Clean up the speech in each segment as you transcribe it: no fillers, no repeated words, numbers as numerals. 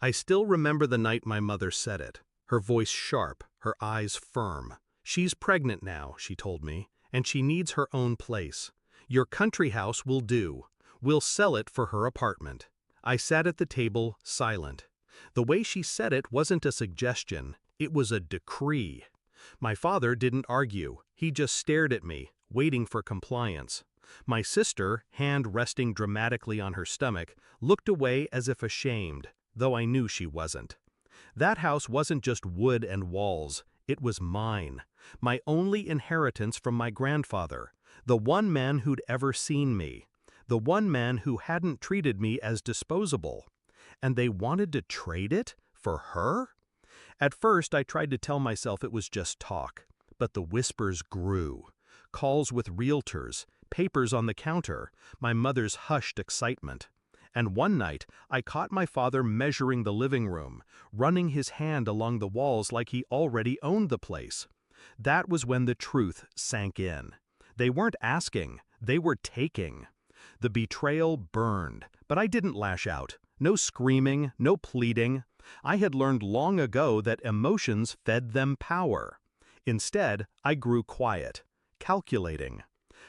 I still remember the night my mother said it, her voice sharp, her eyes firm. She's pregnant now, she told me, and she needs her own place. Your country house will do. We'll sell it for her apartment. I sat at the table, silent. The way she said it wasn't a suggestion, it was a decree. My father didn't argue, he just stared at me, waiting for compliance. My sister, hand resting dramatically on her stomach, looked away as if ashamed, though I knew she wasn't. That house wasn't just wood and walls, it was mine, my only inheritance from my grandfather, the one man who'd ever seen me, the one man who hadn't treated me as disposable. And they wanted to trade it for her? At first, I tried to tell myself it was just talk, but the whispers grew. Calls with realtors, papers on the counter, my mother's hushed excitement. And one night, I caught my father measuring the living room, running his hand along the walls like he already owned the place. That was when the truth sank in. They weren't asking, they were taking. The betrayal burned, but I didn't lash out. No screaming, no pleading. I had learned long ago that emotions fed them power. Instead, I grew quiet, calculating.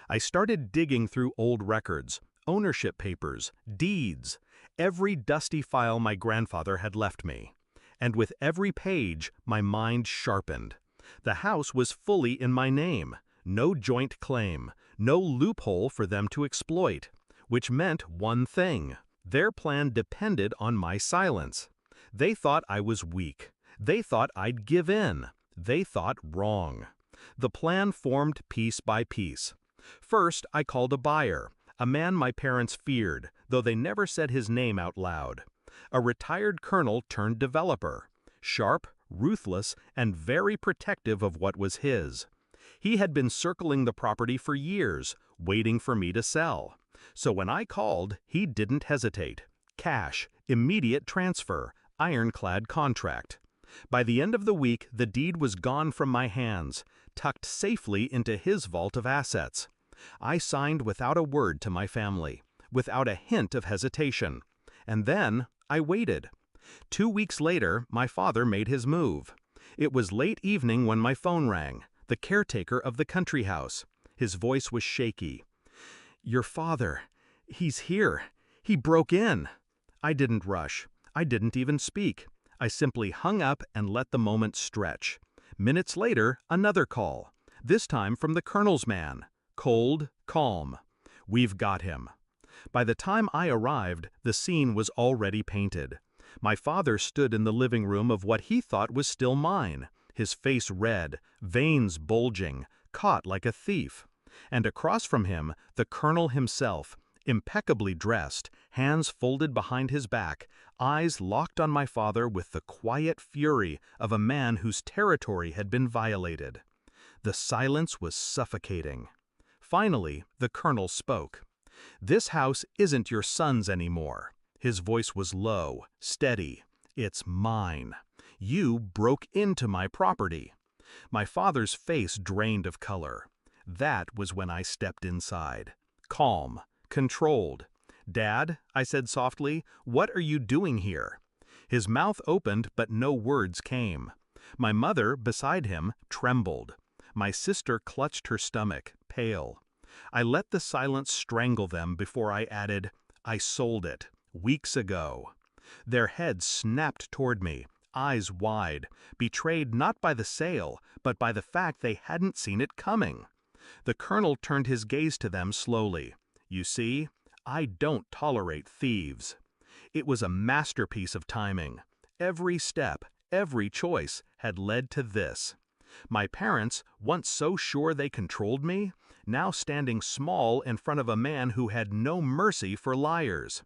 I started digging through old records, ownership papers, deeds, every dusty file my grandfather had left me. And with every page, my mind sharpened. The house was fully in my name, no joint claim, no loophole for them to exploit, which meant one thing. Their plan depended on my silence. They thought I was weak. They thought I'd give in. They thought wrong. The plan formed piece by piece. First, I called a buyer, a man my parents feared, though they never said his name out loud. A retired colonel turned developer, sharp, ruthless, and very protective of what was his. He had been circling the property for years, waiting for me to sell. So when I called, he didn't hesitate. Cash, immediate transfer, ironclad contract. By the end of the week, the deed was gone from my hands, tucked safely into his vault of assets. I signed without a word to my family, without a hint of hesitation. And then I waited. 2 weeks later, my father made his move. It was late evening when my phone rang, the caretaker of the country house. His voice was shaky. "Your father, he's here. He broke in." I didn't rush. I didn't even speak. I simply hung up and let the moment stretch. Minutes later, another call, this time from the colonel's man. Cold, calm. "We've got him." By the time I arrived, the scene was already painted. My father stood in the living room of what he thought was still mine, his face red, veins bulging, caught like a thief. And across from him, the colonel himself, impeccably dressed, hands folded behind his back, eyes locked on my father with the quiet fury of a man whose territory had been violated. The silence was suffocating. Finally, the colonel spoke. "This house isn't your son's anymore." His voice was low, steady. "It's mine. You broke into my property." My father's face drained of color. That was when I stepped inside. Calm, controlled. "Dad," I said softly, "what are you doing here?" His mouth opened, but no words came. My mother, beside him, trembled. My sister clutched her stomach, pale. I let the silence strangle them before I added, "I sold it, weeks ago." Their heads snapped toward me, eyes wide, betrayed not by the sale, but by the fact they hadn't seen it coming. The colonel turned his gaze to them slowly. "You see, I don't tolerate thieves." It was a masterpiece of timing. Every step, every choice had led to this. My parents, once so sure they controlled me, now standing small in front of a man who had no mercy for liars.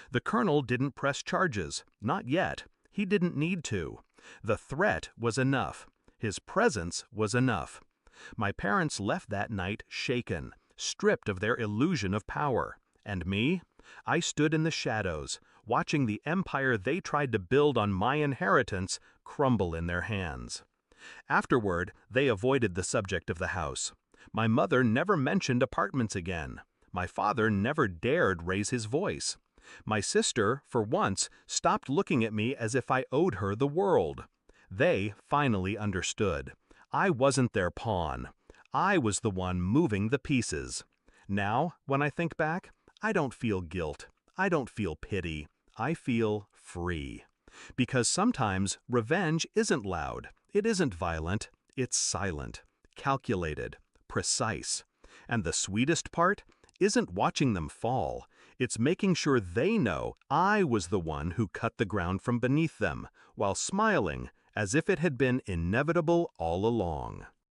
The colonel didn't press charges, not yet. He didn't need to. The threat was enough. His presence was enough. My parents left that night shaken, stripped of their illusion of power. And me? I stood in the shadows, watching the empire they tried to build on my inheritance crumble in their hands. Afterward, they avoided the subject of the house. My mother never mentioned apartments again. My father never dared raise his voice. My sister, for once, stopped looking at me as if I owed her the world. They finally understood. I wasn't their pawn. I was the one moving the pieces. Now, when I think back, I don't feel guilt. I don't feel pity. I feel free. Because sometimes revenge isn't loud. It isn't violent. It's silent, calculated, precise. And the sweetest part isn't watching them fall. It's making sure they know I was the one who cut the ground from beneath them, while smiling as if it had been inevitable all along.